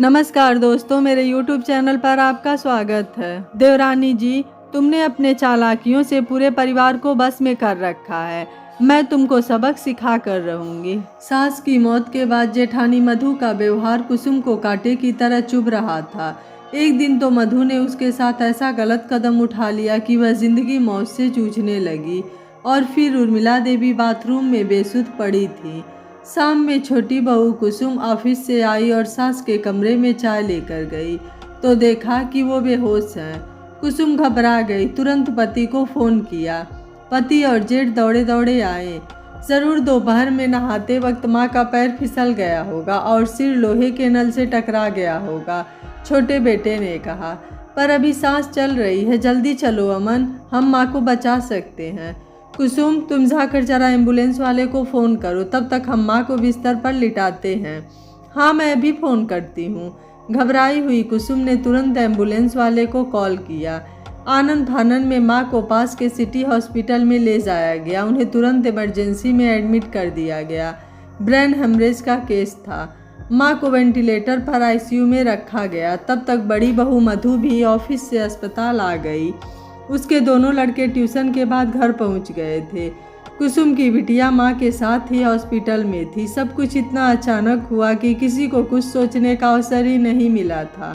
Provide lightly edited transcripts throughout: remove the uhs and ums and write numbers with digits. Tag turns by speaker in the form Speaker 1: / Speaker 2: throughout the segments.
Speaker 1: नमस्कार दोस्तों, मेरे YouTube चैनल पर आपका स्वागत है। देवरानी जी, तुमने अपने चालाकियों से पूरे परिवार को बस में कर रखा है। मैं तुमको सबक सिखा कर रहूंगी। सास की मौत के बाद जेठानी मधु का व्यवहार कुसुम को कांटे की तरह चुभ रहा था। एक दिन तो मधु ने उसके साथ ऐसा गलत कदम उठा लिया कि वह जिंदगी मौत से जूझने लगी। और फिर उर्मिला देवी बाथरूम में बेसुध पड़ी थी। शाम में छोटी बहू कुसुम ऑफिस से आई और सास के कमरे में चाय लेकर गई तो देखा कि वो बेहोश हैं। कुसुम घबरा गई, तुरंत पति को फोन किया। पति और जेठ दौड़े दौड़े आए। जरूर दोपहर में नहाते वक्त माँ का पैर फिसल गया होगा और सिर लोहे के नल से टकरा गया होगा, छोटे बेटे ने कहा। पर अभी सांस चल रही है, जल्दी चलो अमन, हम माँ को बचा सकते हैं। कुसुम, तुम जाकर जरा एम्बुलेंस वाले को फ़ोन करो, तब तक हम माँ को बिस्तर पर लिटाते हैं। हाँ, मैं अभी फ़ोन करती हूँ। घबराई हुई कुसुम ने तुरंत एम्बुलेंस वाले को कॉल किया। आनंद फानन में माँ को पास के सिटी हॉस्पिटल में ले जाया गया। उन्हें तुरंत इमरजेंसी में एडमिट कर दिया गया। ब्रेन हेमरेज का केस था। माँ को वेंटिलेटर पर आईसीयू में रखा गया। तब तक बड़ी बहू मधु भी ऑफिस से अस्पताल आ गई। उसके दोनों लड़के ट्यूशन के बाद घर पहुंच गए थे। कुसुम की बिटिया माँ के साथ ही हॉस्पिटल में थी। सब कुछ इतना अचानक हुआ कि किसी को कुछ सोचने का अवसर ही नहीं मिला था।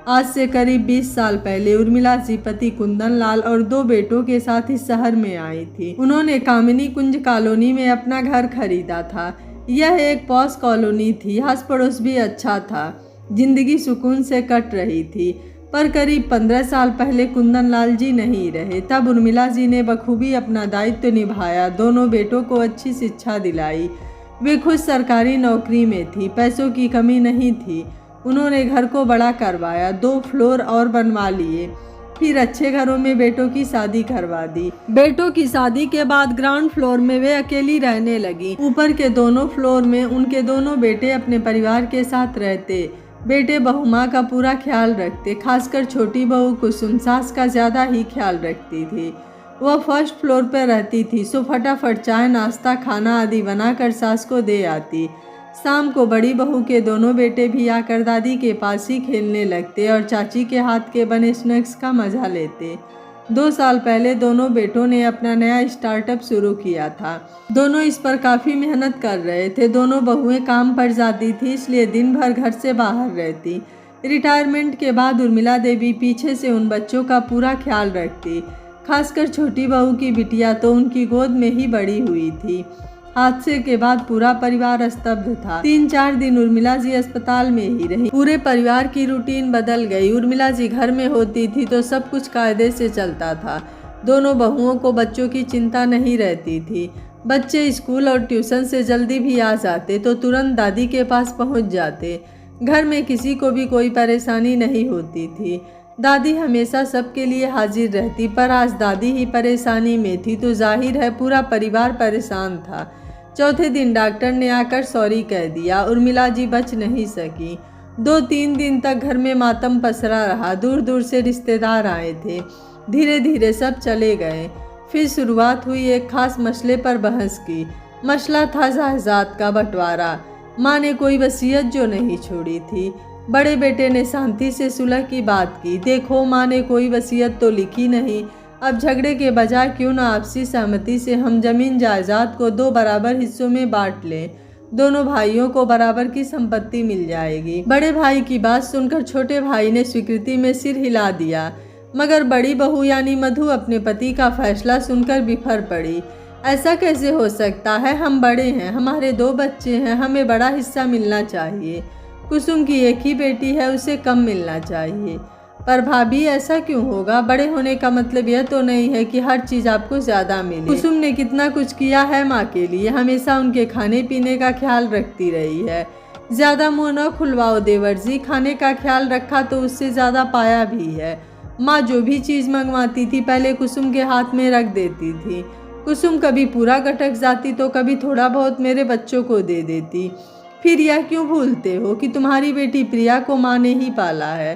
Speaker 1: आज से करीब 20 साल पहले उर्मिला जी पति कुंदन लाल और 2 बेटों के साथ इस शहर में आई थी। उन्होंने कामिनी कुंज कॉलोनी में अपना घर खरीदा था। यह एक पॉश कॉलोनी थी। आस पड़ोस भी अच्छा था। जिंदगी सुकून से कट रही थी। पर करीब 15 साल पहले कुंदन लाल जी नहीं रहे। तब उर्मिला जी ने बखूबी अपना दायित्व निभाया। दोनों बेटों को अच्छी शिक्षा दिलाई। वे खुद सरकारी नौकरी में थी। पैसों की कमी नहीं थी। उन्होंने घर को बड़ा करवाया, 2 फ्लोर और बनवा लिए। फिर अच्छे घरों में बेटों की शादी करवा दी। बेटों की शादी के बाद ग्राउंड फ्लोर में वे अकेली रहने लगी। ऊपर के दोनों फ्लोर में उनके दोनों बेटे अपने परिवार के साथ रहते। बेटे बहू माँ का पूरा ख्याल रखते। खासकर छोटी बहू कुसुम सास का ज़्यादा ही ख्याल रखती थी। वह फर्स्ट फ्लोर पर रहती थी, सो फटाफट चाय नाश्ता खाना आदि बनाकर सास को दे आती। शाम को बड़ी बहू के दोनों बेटे भी आकर दादी के पास ही खेलने लगते और चाची के हाथ के बने स्नैक्स का मजा लेते। 2 साल पहले दोनों बेटों ने अपना नया स्टार्टअप शुरू किया था। दोनों इस पर काफ़ी मेहनत कर रहे थे। दोनों बहुएं काम पर जाती थी, इसलिए दिन भर घर से बाहर रहती। रिटायरमेंट के बाद उर्मिला देवी पीछे से उन बच्चों का पूरा ख्याल रखती। खासकर छोटी बहू की बिटिया तो उनकी गोद में ही बड़ी हुई थी। हादसे के बाद पूरा परिवार स्तब्ध था। 3-4 दिन उर्मिला जी अस्पताल में ही रही। पूरे परिवार की रूटीन बदल गई। उर्मिला जी घर में होती थी तो सब कुछ कायदे से चलता था। दोनों बहुओं को बच्चों की चिंता नहीं रहती थी। बच्चे स्कूल और ट्यूशन से जल्दी भी आ जाते तो तुरंत दादी के पास पहुंच जाते। घर में किसी को भी कोई परेशानी नहीं होती थी। दादी हमेशा सबके लिए हाजिर रहती। पर आज दादी ही परेशानी में थी तो जाहिर है पूरा परिवार परेशान था। चौथे दिन डॉक्टर ने आकर सॉरी कह दिया। उर्मिला जी बच नहीं सकी। 2-3 दिन तक घर में मातम पसरा रहा। दूर दूर से रिश्तेदार आए थे। धीरे धीरे सब चले गए। फिर शुरुआत हुई एक खास मसले पर बहस की। मसला था जायदाद का बंटवारा। माँ ने कोई वसीयत जो नहीं छोड़ी थी। बड़े बेटे ने शांति से सुलह की बात की। देखो, माँ ने कोई वसीयत तो लिखी नहीं। अब झगड़े के बजाय क्यों ना आपसी सहमति से हम जमीन जायदाद को 2 बराबर हिस्सों में बांट लें। दोनों भाइयों को बराबर की संपत्ति मिल जाएगी। बड़े भाई की बात सुनकर छोटे भाई ने स्वीकृति में सिर हिला दिया। मगर बड़ी बहू यानी मधु अपने पति का फैसला सुनकर बिफर पड़ी। ऐसा कैसे हो सकता है? हम बड़े हैं, हमारे 2 बच्चे हैं, हमें बड़ा हिस्सा मिलना चाहिए। कुसुम की एक ही बेटी है, उसे कम मिलना चाहिए। पर भाभी, ऐसा क्यों होगा? बड़े होने का मतलब यह तो नहीं है कि हर चीज़ आपको ज़्यादा मिले। कुसुम ने कितना कुछ किया है माँ के लिए। हमेशा उनके खाने पीने का ख्याल रखती रही है। ज़्यादा मुँह न खुलवाओ देवर जी। खाने का ख्याल रखा तो उससे ज़्यादा पाया भी है। माँ जो भी चीज़ मंगवाती थी पहले कुसुम के हाथ में रख देती थी। कुसुम कभी पूरा गटक जाती तो कभी थोड़ा बहुत मेरे बच्चों को दे देती। फिर यह क्यों भूलते हो कि तुम्हारी बेटी प्रिया को माँ ने ही पाला है।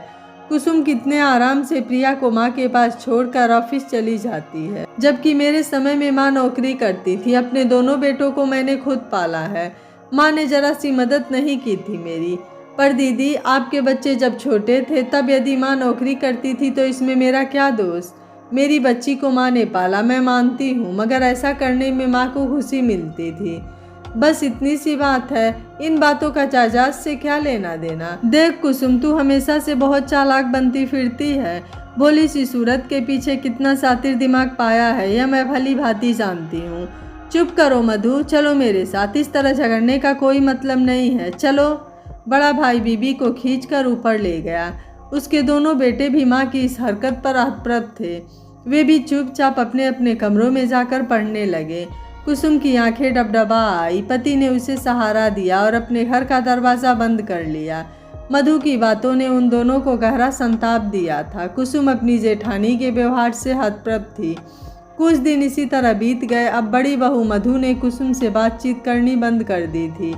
Speaker 1: कुसुम कितने आराम से प्रिया को माँ के पास छोड़कर ऑफिस चली जाती है, जबकि मेरे समय में माँ नौकरी करती थी। अपने दोनों बेटों को मैंने खुद पाला है। माँ ने जरा सी मदद नहीं की थी मेरी। पर दीदी, आपके बच्चे जब छोटे थे तब यदि माँ नौकरी करती थी तो इसमें मेरा क्या दोष? मेरी बच्ची को माँ ने पाला, मैं मानती हूँ, मगर ऐसा करने में माँ को खुशी मिलती थी। बस इतनी सी बात है, इन बातों का जायदाद से क्या लेना देना। देख कुसुम, तू हमेशा से बहुत चालाक बनती फिरती है। भोली सी सूरत के पीछे कितना शातिर दिमाग पाया है यह मैं भली भांति जानती हूँ। चुप करो मधु, चलो मेरे साथ, इस तरह झगड़ने का कोई मतलब नहीं है, चलो। बड़ा भाई बीबी को खींचकर ऊपर ले गया। उसके दोनों बेटे भी माँ की इस हरकत पर अप्रभ थे। वे भी चुपचाप अपने अपने कमरों में जाकर पढ़ने लगे। कुसुम की आंखें डबडबा आई। पति ने उसे सहारा दिया और अपने घर का दरवाज़ा बंद कर लिया। मधु की बातों ने उन दोनों को गहरा संताप दिया था। कुसुम अपनी जेठानी के व्यवहार से हतप्रभ थी। कुछ दिन इसी तरह बीत गए। अब बड़ी बहू मधु ने कुसुम से बातचीत करनी बंद कर दी थी।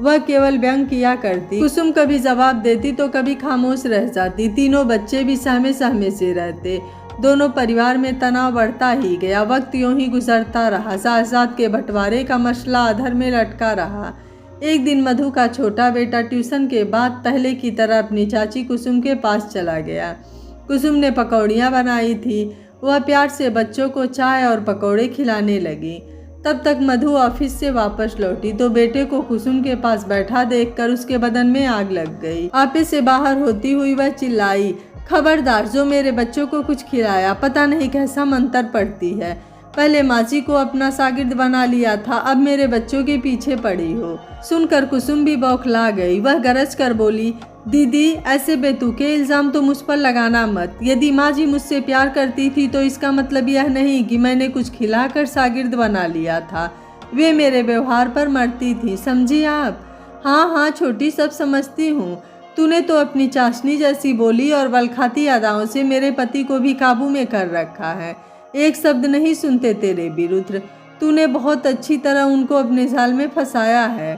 Speaker 1: वह केवल व्यंग किया करती। कुसुम कभी जवाब देती तो कभी खामोश रह जाती। तीनों बच्चे भी सहमे सहमे से रहते। दोनों परिवार में तनाव बढ़ता ही गया। वक्त यूं ही गुजरता रहा। साथ के बंटवारे का मसला अधर में लटका रहा। एक दिन मधु का छोटा बेटा ट्यूशन के बाद पहले की तरह अपनी चाची कुसुम के पास चला गया। कुसुम ने पकौड़ियाँ बनाई थी। वह प्यार से बच्चों को चाय और पकौड़े खिलाने लगी। तब तक मधु ऑफिस से वापस लौटी तो बेटे को कुसुम के पास बैठा देखकर उसके बदन में आग लग गई। आपे से बाहर होती हुई वह चिल्लाई, खबरदार, जो मेरे बच्चों को कुछ खिलाया, पता नहीं कैसा मंत्र पढ़ती है। पहले मासी को अपना शागिर्द बना लिया था, अब मेरे बच्चों के पीछे पड़ी हो। सुनकर कुसुम भी बौखला गई। वह गरज कर बोली, दीदी, ऐसे बेतुके इल्जाम तो मुझ पर लगाना मत। यदि माँ जी मुझसे प्यार करती थी तो इसका मतलब यह नहीं कि मैंने कुछ खिलाकर शागिर्द बना लिया था। वे मेरे व्यवहार पर मरती थी, समझी आप? हाँ, छोटी, सब समझती हूँ। तूने तो अपनी चाशनी जैसी बोली और बलखाती अदाओं से मेरे पति को भी काबू में कर रखा है। एक शब्द नहीं सुनते तेरे विरुद्ध। तूने बहुत अच्छी तरह उनको अपने जाल में फंसाया है।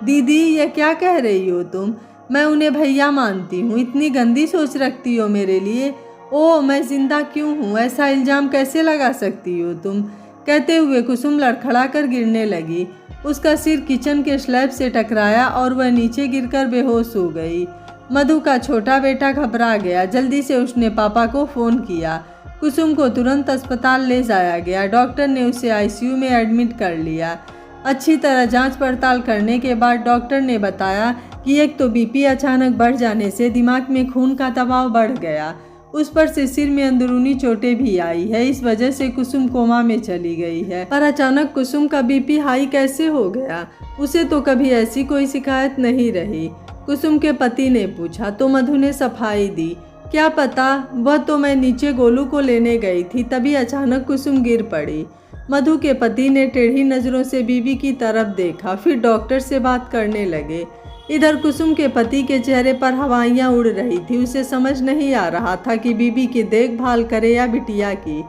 Speaker 1: दीदी, यह क्या कह रही हो तुम? मैं उन्हें भैया मानती हूँ। इतनी गंदी सोच रखती हो मेरे लिए? ओह, मैं जिंदा क्यों हूँ? ऐसा इल्जाम कैसे लगा सकती हो तुम? कहते हुए कुसुम लड़खड़ा कर गिरने लगी। उसका सिर किचन के स्लैब से टकराया और वह नीचे गिरकर बेहोश हो गई। मधु का छोटा बेटा घबरा गया। जल्दी से उसने पापा को फ़ोन किया। कुसुम को तुरंत अस्पताल ले जाया गया। डॉक्टर ने उसे आईसीयू में एडमिट कर लिया। अच्छी तरह जांच पड़ताल करने के बाद डॉक्टर ने बताया कि एक तो बीपी अचानक बढ़ जाने से दिमाग में खून का दबाव बढ़ गया, उस पर से सिर में अंदरूनी चोटें भी आई है। इस वजह से कुसुम कोमा में चली गई है। पर अचानक कुसुम का बीपी हाई कैसे हो गया? उसे तो कभी ऐसी कोई शिकायत नहीं रही। कुसुम के पति ने पूछा तो मधु ने सफाई दी, क्या पता, वह तो मैं नीचे गोलू को लेने गई थी, तभी अचानक कुसुम गिर पड़ी। मधु के पति ने टेढ़ी नज़रों से बीवी की तरफ देखा, फिर डॉक्टर से बात करने लगे। इधर कुसुम के पति के चेहरे पर हवाइयाँ उड़ रही थी। उसे समझ नहीं आ रहा था कि बीवी की देखभाल करे या बिटिया की।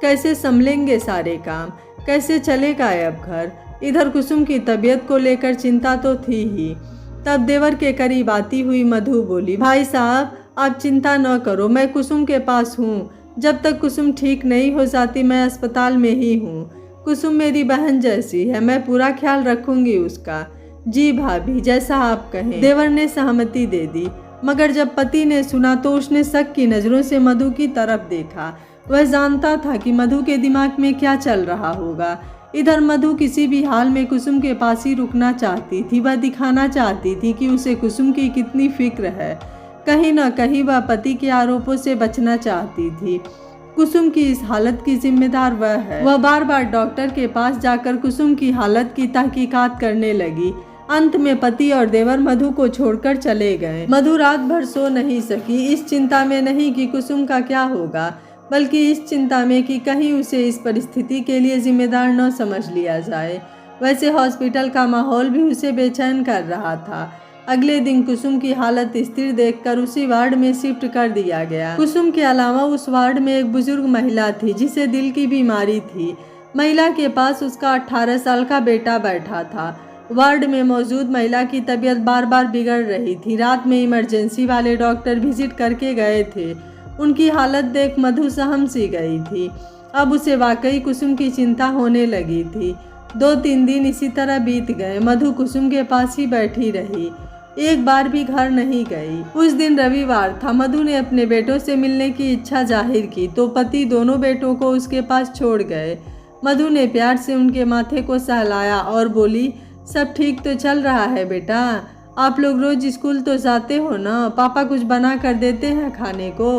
Speaker 1: कैसे संभलेंगे सारे काम, कैसे चलेगा अब घर। इधर कुसुम की तबीयत को लेकर चिंता तो थी ही। तब देवर के करीब आती हुई मधु बोली, भाई साहब, आप चिंता न करो, मैं कुसुम के पास हूँ। जब तक कुसुम ठीक नहीं हो जाती मैं अस्पताल में ही हूँ। कुसुम मेरी बहन जैसी है, मैं पूरा ख्याल रखूंगी उसका। जी भाभी, जैसा आप कहें। देवर ने सहमति दे दी। मगर जब पति ने सुना तो उसने शक की नज़रों से मधु की तरफ देखा। वह जानता था कि मधु के दिमाग में क्या चल रहा होगा। इधर मधु किसी भी हाल में कुसुम के पास ही रुकना चाहती थी। वह दिखाना चाहती थी कि उसे कुसुम की कितनी फिक्र है। कहीं न कहीं वह पति के आरोपों से बचना चाहती थी। कुसुम की इस हालत की जिम्मेदार वह है। वह बार बार डॉक्टर के पास जाकर कुसुम की हालत की तहकीकात करने लगी। अंत में पति और देवर मधु को छोड़कर चले गए। मधु रात भर सो नहीं सकी, इस चिंता में नहीं कि कुसुम का क्या होगा, बल्कि इस चिंता में कि कहीं उसे इस परिस्थिति के लिए जिम्मेदार न समझ लिया जाए। वैसे हॉस्पिटल का माहौल भी उसे बेचैन कर रहा था। अगले दिन कुसुम की हालत स्थिर देखकर उसी वार्ड में शिफ्ट कर दिया गया। कुसुम के अलावा उस वार्ड में एक बुजुर्ग महिला थी जिसे दिल की बीमारी थी। महिला के पास उसका 18 साल का बेटा बैठा था। वार्ड में मौजूद महिला की तबीयत बार बार बिगड़ रही थी। रात में इमरजेंसी वाले डॉक्टर विजिट करके गए थे। उनकी हालत देख मधु सहम सी गई थी। अब उसे वाकई कुसुम की चिंता होने लगी थी। 2-3 दिन इसी तरह बीत गए। मधु कुसुम के पास ही बैठी रही। एक बार भी घर नहीं गई। उस दिन रविवार था। मधु ने अपने बेटों से मिलने की इच्छा जाहिर की तो पति दोनों बेटों को उसके पास छोड़ गए। मधु ने प्यार से उनके माथे को सहलाया और बोली, सब ठीक तो चल रहा है बेटा? आप लोग रोज स्कूल तो जाते हो ना? पापा कुछ बना कर देते हैं खाने को?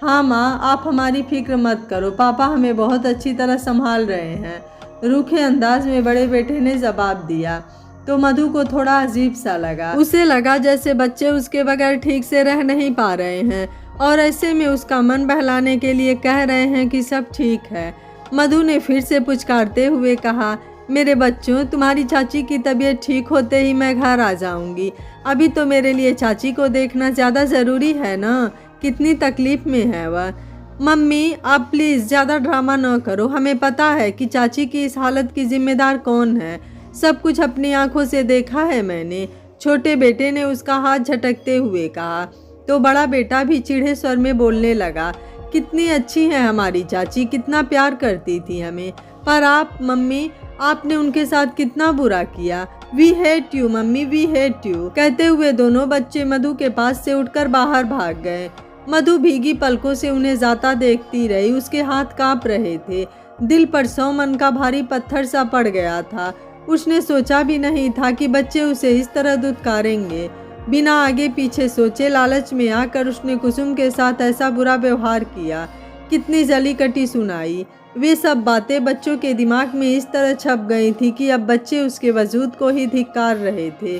Speaker 1: हाँ माँ, आप हमारी फिक्र मत करो, पापा हमें बहुत अच्छी तरह संभाल रहे हैं, रूखे अंदाज में बड़े बेटे ने जवाब दिया। तो मधु को थोड़ा अजीब सा लगा। उसे लगा जैसे बच्चे उसके बगैर ठीक से रह नहीं पा रहे हैं और ऐसे में उसका मन बहलाने के लिए कह रहे हैं कि सब ठीक है। मधु ने फिर से पुचकारते हुए कहा, मेरे बच्चों, तुम्हारी चाची की तबीयत ठीक होते ही मैं घर आ जाऊंगी। अभी तो मेरे लिए चाची को देखना ज़्यादा ज़रूरी है ना, कितनी तकलीफ़ में है वह। मम्मी, आप प्लीज़ ज़्यादा ड्रामा न करो, हमें पता है कि चाची की इस हालत की जिम्मेदार कौन है, सब कुछ अपनी आंखों से देखा है मैंने, छोटे बेटे ने उसका हाथ झटकते हुए कहा। तो बड़ा बेटा भी चिढ़े स्वर में बोलने लगा, कितनी अच्छी है हमारी चाची, कितना प्यार करती थी हमें, पर आप मम्मी, आपने उनके साथ कितना बुरा किया। We hate you mummy, we hate you. कहते हुए दोनों बच्चे मधु के पास से उठकर बाहर भाग गए। मधु भीगी पलकों से उन्हें जाता देखती रही। उसके हाथ कांप रहे थे, दिल पर 100 मन का भारी पत्थर सा पड़ गया था। उसने सोचा भी नहीं था कि बच्चे उसे इस तरह दुत्कारेंगे। बिना आगे पीछे सोचे लालच में आकर उसने कुसुम के साथ ऐसा बुरा व्यवहार किया। कितनी जली कटी सुनाई। वे सब बातें बच्चों के दिमाग में इस तरह छप गई थी कि अब बच्चे उसके वजूद को ही धिक्कार रहे थे।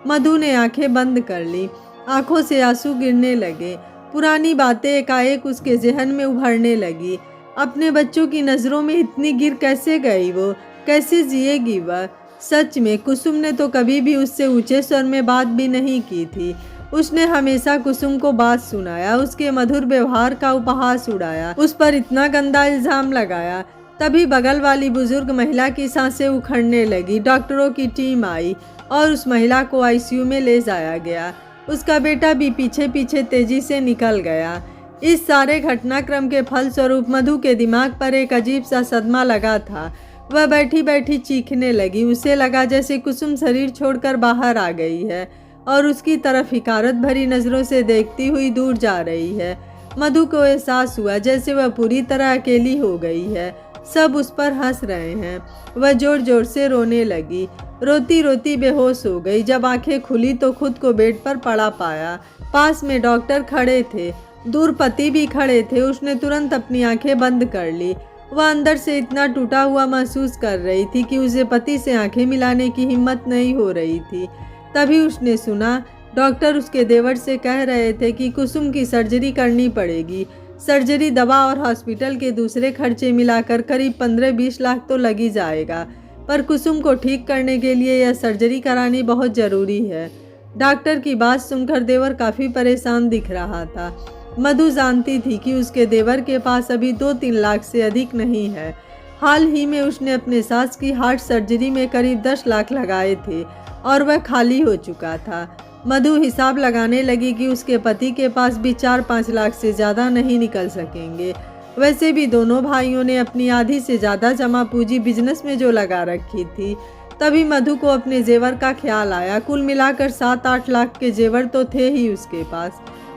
Speaker 1: मधु ने आंखें बंद कर ली, आंखों से आंसू गिरने लगे। पुरानी बातें एकाएक उसके जहन में उभरने लगी। अपने बच्चों की नज़रों में इतनी गिर कैसे गई वो, कैसे जिएगी वह? सच में कुसुम ने तो कभी भी उससे ऊंचे स्वर में बात भी नहीं की थी। उसने हमेशा कुसुम को बात सुनाया, उसके मधुर व्यवहार का उपहास उड़ाया, उस पर इतना गंदा इल्जाम लगाया। तभी बगल वाली बुजुर्ग महिला की सांसें उखड़ने लगी। डॉक्टरों की टीम आई और उस महिला को आईसीयू में ले जाया गया। उसका बेटा भी पीछे पीछे तेजी से निकल गया। इस सारे घटनाक्रम के फलस्वरूप मधु के दिमाग पर एक अजीब सा सदमा लगा था। वह बैठी बैठी चीखने लगी। उसे लगा जैसे कुसुम शरीर छोड़कर बाहर आ गई है और उसकी तरफ हिकारत भरी नज़रों से देखती हुई दूर जा रही है। मधु को एहसास हुआ जैसे वह पूरी तरह अकेली हो गई है। सब उस पर हंस रहे हैं। वह जोर जोर से रोने लगी। रोती रोती बेहोश हो गई। जब आंखें खुली तो खुद को बेड पर पड़ा पाया। पास में डॉक्टर खड़े थे, दूर पति भी खड़े थे। उसने तुरंत अपनी आंखें बंद कर ली। वह अंदर से इतना टूटा हुआ महसूस कर रही थी कि उसे पति से आंखें मिलाने की हिम्मत नहीं हो रही थी। तभी उसने सुना डॉक्टर उसके देवर से कह रहे थे कि कुसुम की सर्जरी करनी पड़ेगी। सर्जरी, दवा और हॉस्पिटल के दूसरे खर्चे मिलाकर करीब 15-20 लाख तो लग ही जाएगा, पर कुसुम को ठीक करने के लिए यह सर्जरी करानी बहुत ज़रूरी है। डॉक्टर की बात सुनकर देवर काफ़ी परेशान दिख रहा था। मधु जानती थी कि उसके देवर के पास अभी 2-3 लाख से अधिक नहीं है। हाल ही में उसने अपने सास की हार्ट सर्जरी में करीब 10 लाख लगाए थे और वह खाली हो चुका था। मधु हिसाब लगाने लगी कि उसके पति के पास भी 4-5 लाख से ज़्यादा नहीं निकल सकेंगे। वैसे भी दोनों भाइयों ने अपनी आधी से ज़्यादा जमा पूंजी बिजनेस में जो लगा रखी थी। तभी मधु को अपने जेवर का ख्याल आया। कुल मिलाकर 7-8 लाख के जेवर तो थे ही उसके पास,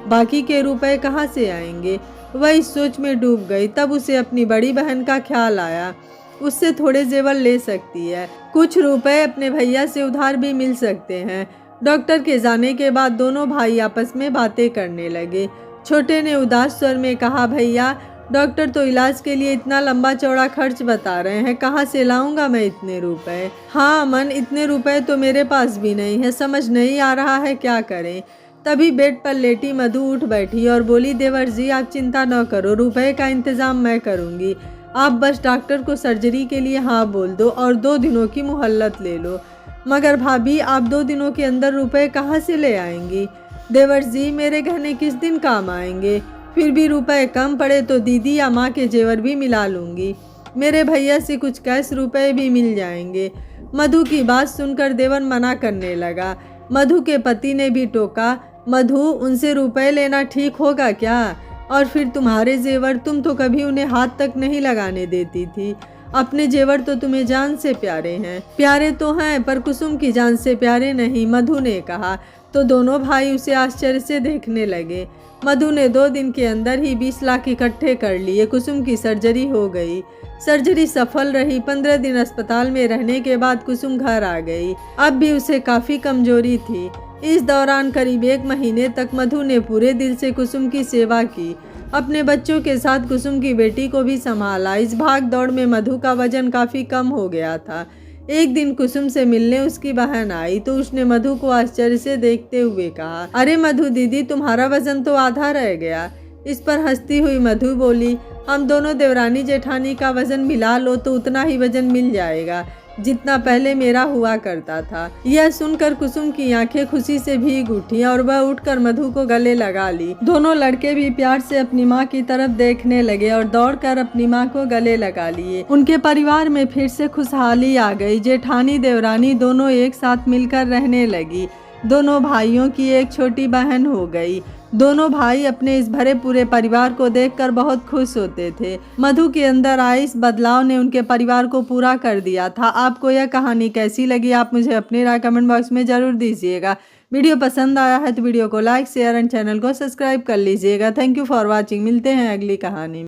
Speaker 1: बाकी के रुपए कहाँ से आएंगे? वह इस सोच में डूब गई। तब उसे अपनी बड़ी बहन का ख्याल आया। उससे थोड़े जेवर ले सकती है, कुछ रुपए अपने भैया से उधार भी मिल सकते हैं। डॉक्टर के जाने के बाद दोनों भाई आपस में बातें करने लगे। छोटे ने उदास स्वर में कहा, भैया, डॉक्टर तो इलाज के लिए इतना लंबा चौड़ा खर्च बता रहे हैं, कहाँ से लाऊंगा मैं इतने रुपए? हाँ अमन, इतने रुपए तो मेरे पास भी नहीं है, समझ नहीं आ रहा है क्या करें। तभी बेड पर लेटी मधु उठ बैठी और बोली, देवर जी, आप चिंता न करो, रुपए का इंतज़ाम मैं करूँगी। आप बस डॉक्टर को सर्जरी के लिए हाँ बोल दो और 2 दिनों की मोहल्लत ले लो। मगर भाभी, आप 2 दिनों के अंदर रुपए कहाँ से ले आएंगी? देवर जी, मेरे गहने किस दिन काम आएंगे? फिर भी रुपए कम पड़े तो दीदी या माँ के जेवर भी मिला लूँगी। मेरे भैया से कुछ कैश रुपए भी मिल जाएंगे। मधु की बात सुनकर देवर मना करने लगा। मधु के पति ने भी टोका, मधु, उनसे रुपए लेना ठीक होगा क्या? और फिर तुम्हारे जेवर, तुम तो कभी उन्हें हाथ तक नहीं लगाने देती थी। अपने जेवर तो तुम्हें जान से प्यारे हैं। प्यारे तो हैं, पर कुसुम की जान से प्यारे नहीं, मधु ने कहा। तो दोनों भाई उसे आश्चर्य से देखने लगे। मधु ने 2 दिन के अंदर ही 20 लाख इकट्ठे कर लिए। कुसुम की सर्जरी हो गई। सर्जरी सफल रही। 15 दिन अस्पताल में रहने के बाद कुसुम घर आ गई। अब भी उसे काफ़ी कमजोरी थी। इस दौरान करीब 1 महीने तक मधु ने पूरे दिल से कुसुम की सेवा की। अपने बच्चों के साथ कुसुम की बेटी को भी संभाला। इस भाग दौड़ में मधु का वजन काफ़ी कम हो गया था। एक दिन कुसुम से मिलने उसकी बहन आई तो उसने मधु को आश्चर्य से देखते हुए कहा, अरे मधु दीदी, तुम्हारा वजन तो आधा रह गया। इस पर हंसती हुई मधु बोली, हम दोनों देवरानी जेठानी का वजन मिला लो तो उतना ही वजन मिल जाएगा जितना पहले मेरा हुआ करता था। यह सुनकर कुसुम की आंखें खुशी से भीग उठी और वह उठकर मधु को गले लगा ली। दोनों लड़के भी प्यार से अपनी माँ की तरफ देखने लगे और दौड़कर अपनी माँ को गले लगा लिए। उनके परिवार में फिर से खुशहाली आ गई। जेठानी देवरानी दोनों एक साथ मिलकर रहने लगी। दोनों भाइयों की एक छोटी बहन हो गई। दोनों भाई अपने इस भरे पूरे परिवार को देखकर बहुत खुश होते थे। मधु के अंदर आए इस बदलाव ने उनके परिवार को पूरा कर दिया था। आपको यह कहानी कैसी लगी, आप मुझे अपनी राय कमेंट बॉक्स में जरूर दीजिएगा। वीडियो पसंद आया है तो वीडियो को लाइक, शेयर एंड चैनल को सब्सक्राइब कर लीजिएगा। Thank you for watching. मिलते हैं अगली कहानी में।